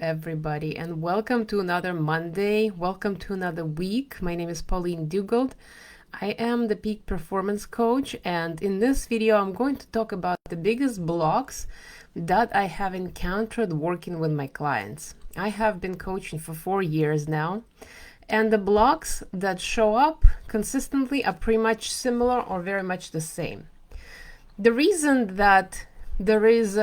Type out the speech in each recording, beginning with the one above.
everybody, and welcome to another Monday. Welcome to another week. My name is Pauline Dugald. I am the Peak Performance Coach, and in this video, I'm going to talk about the biggest blocks that I have encountered working with my clients. I have been coaching for 4 years now, and the blocks that show up consistently are pretty much similar or very much the same. The reason that there is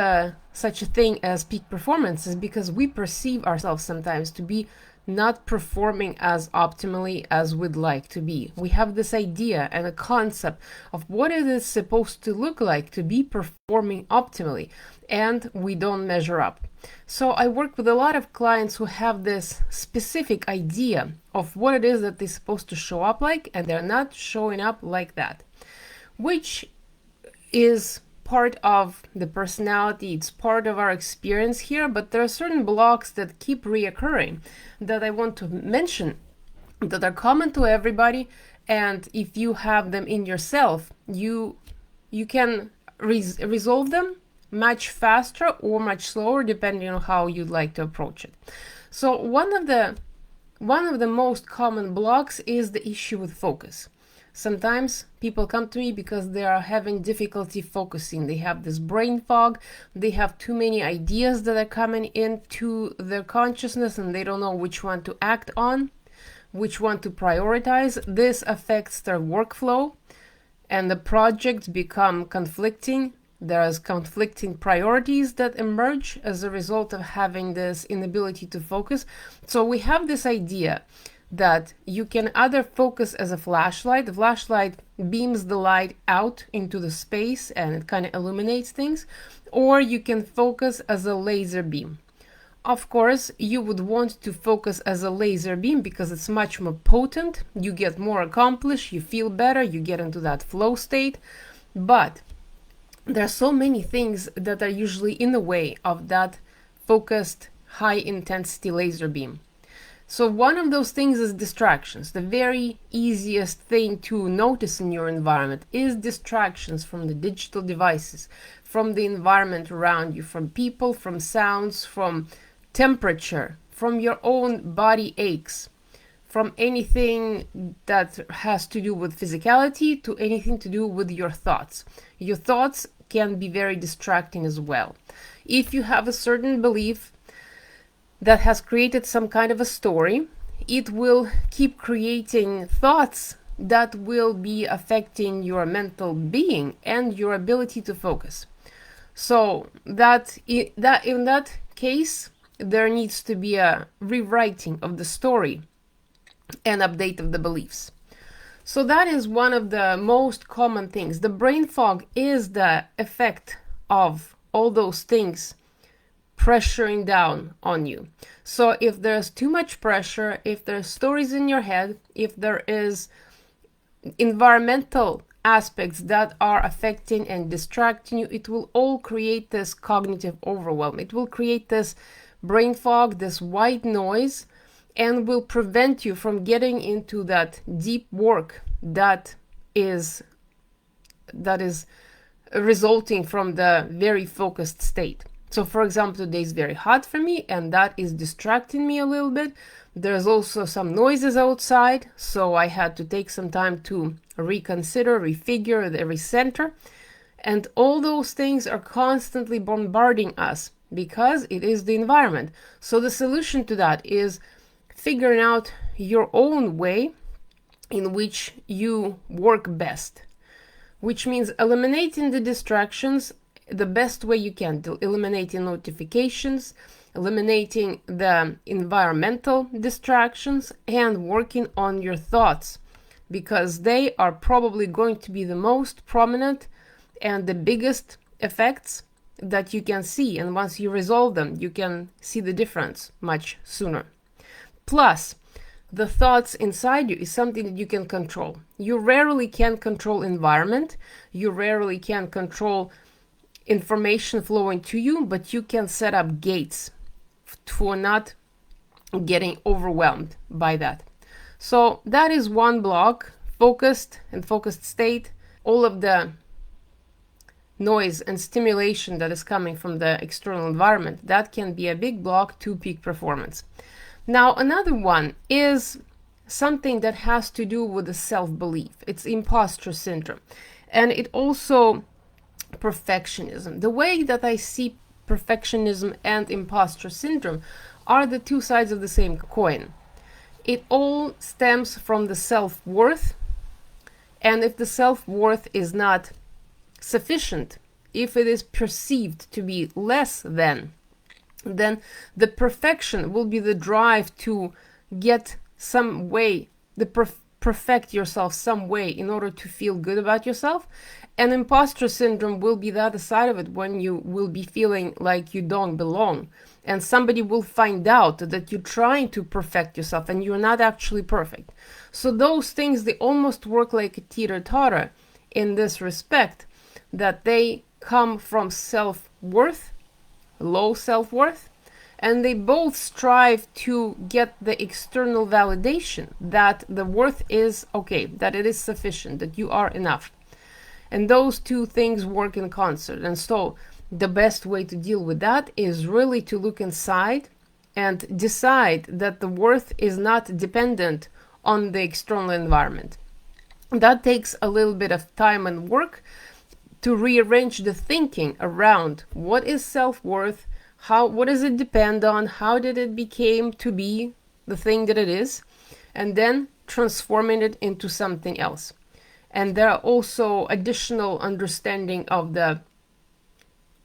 such a thing as peak performance is because we perceive ourselves sometimes to be not performing as optimally as we'd like to be. We have this idea and a concept of what it is supposed to look like to be performing optimally, and we don't measure up. So I work with a lot of clients who have this specific idea of what it is that they're supposed to show up like, and they're not showing up like that, which is part of the personality, it's part of our experience here, but there are certain blocks that keep reoccurring that I want to mention that are common to everybody, and if you have them in yourself, you can resolve them much faster or much slower depending on how you'd like to approach it. So one of the most common blocks is the issue with focus. Sometimes people come to me because they are having difficulty focusing. They have this brain fog. They have too many ideas that are coming into their consciousness and they don't know which one to act on, which one to prioritize. This affects their workflow and the projects become conflicting. There's conflicting priorities that emerge as a result of having this inability to focus. So we have this idea that you can either focus as a flashlight. The flashlight beams the light out into the space and it kind of illuminates things, or you can focus as a laser beam. Of course, you would want to focus as a laser beam because it's much more potent, you get more accomplished, you feel better, you get into that flow state, but there are so many things that are usually in the way of that focused, high-intensity laser beam. So one of those things is distractions. The very easiest thing to notice in your environment is distractions from the digital devices, from the environment around you, from people, from sounds, from temperature, from your own body aches, from anything that has to do with physicality to anything to do with your thoughts. Your thoughts can be very distracting as well. If you have a certain belief that has created some kind of a story, it will keep creating thoughts that will be affecting your mental being and your ability to focus. So that in that case, there needs to be a rewriting of the story and update of the beliefs. So that is one of the most common things. The brain fog is the effect of all those things pressuring down on you. So if there's too much pressure, if there's stories in your head, if there is environmental aspects that are affecting and distracting you, it will all create this cognitive overwhelm. It will create this brain fog, this white noise, and will prevent you from getting into that deep work that is resulting from the very focused state. So for example, today is very hot for me and that is distracting me a little bit. There's also some noises outside, so I had to take some time to reconsider, refigure, recenter. And all those things are constantly bombarding us because it is the environment. So the solution to that is figuring out your own way in which you work best, which means eliminating the distractions the best way you can, eliminating notifications, eliminating the environmental distractions, and working on your thoughts, because they are probably going to be the most prominent and the biggest effects that you can see. And once you resolve them, you can see the difference much sooner. Plus, the thoughts inside you is something that you can control. You rarely can control environment. You rarely can control information flowing to you, but you can set up gates for not getting overwhelmed by that. So that is one block, focused and focused state. All of the noise and stimulation that is coming from the external environment, that can be a big block to peak performance. Now, another one is something that has to do with the self-belief. It's imposter syndrome. And it also perfectionism. The way that I see perfectionism and imposter syndrome are the two sides of the same coin. It all stems from the self-worth, and if the self-worth is not sufficient, if it is perceived to be less than, then the perfection will be the drive to get some way, perfect yourself some way in order to feel good about yourself. And imposter syndrome will be the other side of it, when you will be feeling like you don't belong. And somebody will find out that you're trying to perfect yourself and you're not actually perfect. So those things, they almost work like a teeter-totter in this respect, that they come from self-worth, low self-worth, and they both strive to get the external validation that the worth is okay, that it is sufficient, that you are enough. And those two things work in concert. And so the best way to deal with that is really to look inside and decide that the worth is not dependent on the external environment. That takes a little bit of time and work to rearrange the thinking around what is self-worth, what does it depend on, how did it became to be the thing that it is, and then transforming it into something else. And there are also additional understanding of the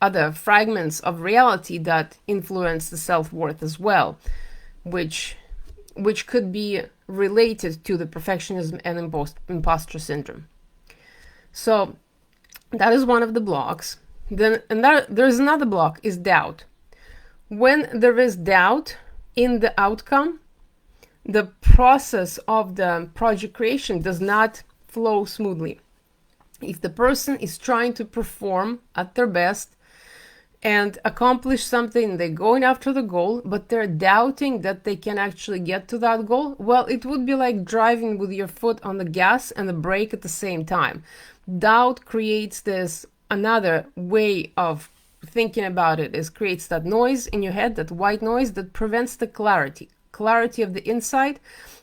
other fragments of reality that influence the self-worth as well, which could be related to the perfectionism and imposter syndrome. So that is one of the blocks. Then there's another block, is doubt. When there is doubt in the outcome, the process of the project creation does not flow smoothly. If the person is trying to perform at their best and accomplish something, they're going after the goal, but they're doubting that they can actually get to that goal, well, it would be like driving with your foot on the gas and the brake at the same time. Doubt creates this another way of thinking about it, is creates that noise in your head, that white noise that prevents the clarity of the insight,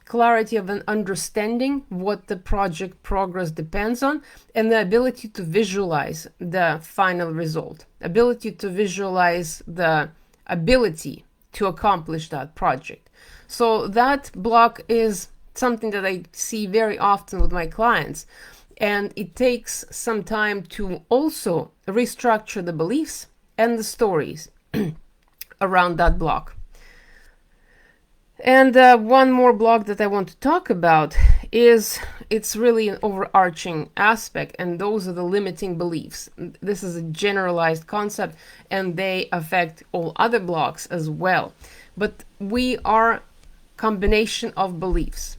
clarity of an understanding what the project progress depends on, and the ability to visualize the final result, ability to visualize the ability to accomplish that project. So that block is something that I see very often with my clients, and it takes some time to also restructure the beliefs and the stories around that block. And one more block that I want to talk about is, it's really an overarching aspect, and those are the limiting beliefs. This is a generalized concept, and they affect all other blocks as well. But we are combination of beliefs.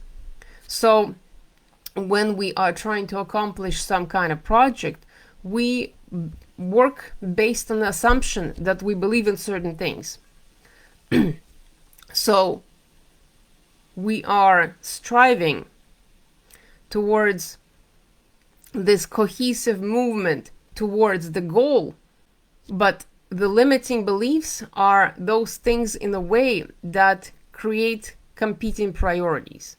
So when we are trying to accomplish some kind of project, we work based on the assumption that we believe in certain things. So we are striving towards this cohesive movement towards the goal, but the limiting beliefs are those things in a way that create competing priorities.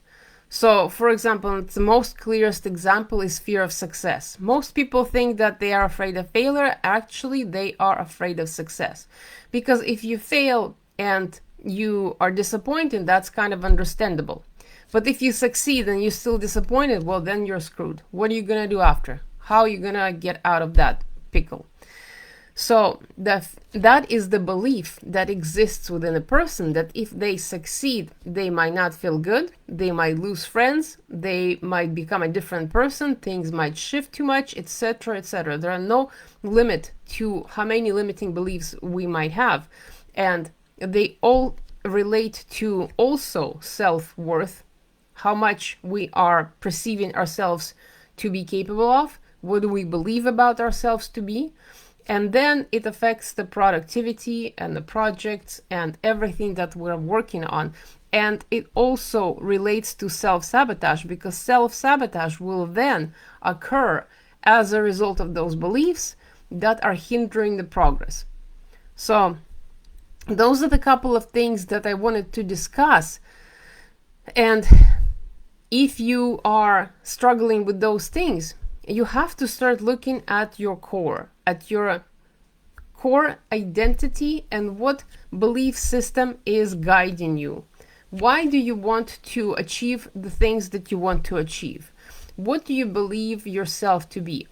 So, for example, the most clearest example is fear of success. Most people think that they are afraid of failure. Actually, they are afraid of success. Because if you fail and you are disappointed, that's kind of understandable. But if you succeed and you're still disappointed, well, then you're screwed. What are you going to do after? How are you going to get out of that pickle? So that is the belief that exists within a person, that if they succeed, they might not feel good, they might lose friends, they might become a different person, things might shift too much, etc., etc. There are no limit to how many limiting beliefs we might have. And they all relate to also self-worth, how much we are perceiving ourselves to be capable of, what do we believe about ourselves to be. And then it affects the productivity and the projects and everything that we're working on. And it also relates to self-sabotage, because self-sabotage will then occur as a result of those beliefs. that are hindering the progress. So those are the couple of things that I wanted to discuss. And if you are struggling with those things, you have to start looking at your core identity and what belief system is guiding you. Why do you want to achieve the things that you want to achieve? What do you believe yourself to be?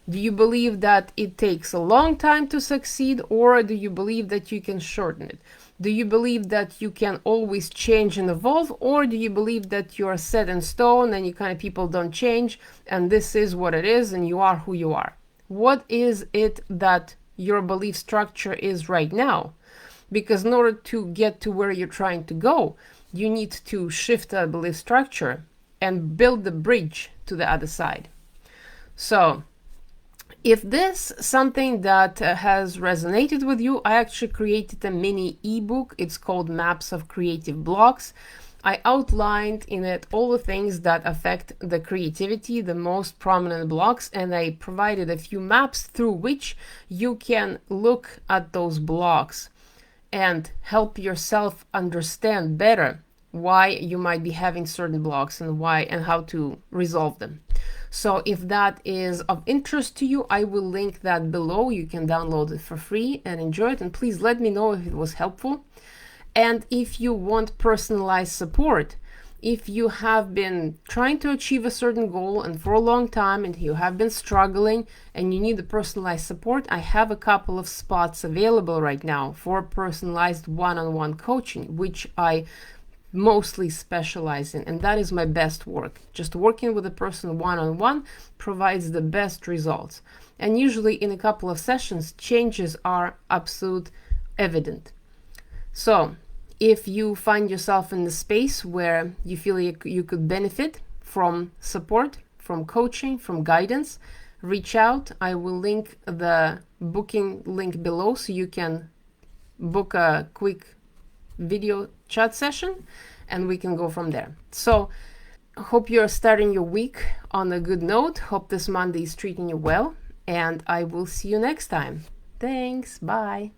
Do you believe that it takes a long time to succeed, or do you believe that you can shorten it? Do you believe that you can always change and evolve, or do you believe that you are set in stone and you kind of people don't change and this is what it is and you are who you are? What is it that your belief structure is right now? Because in order to get to where you're trying to go, you need to shift that belief structure and build the bridge to the other side. So if this is something that has resonated with you, I actually created a mini ebook. It's called Maps of Creative Blocks. I outlined in it all the things that affect the creativity, the most prominent blocks, and I provided a few maps through which you can look at those blocks and help yourself understand better why you might be having certain blocks and why and how to resolve them. So if that is of interest to you, I will link that below. You can download it for free and enjoy it. And please let me know if it was helpful. And if you want personalized support, if you have been trying to achieve a certain goal and for a long time and you have been struggling and you need the personalized support, I have a couple of spots available right now for personalized one-on-one coaching, which I mostly specialize in, and that is my best work. Just working with a person one-on-one provides the best results, and usually in a couple of sessions changes are absolute evident. So if you find yourself in the space where you feel you could benefit from support, from coaching, from guidance, reach out. I will link the booking link below so you can book a quick video chat session and we can go from there. So hope you're starting your week on a good note. Hope this Monday is treating you well, and I will see you next time. Thanks. Bye.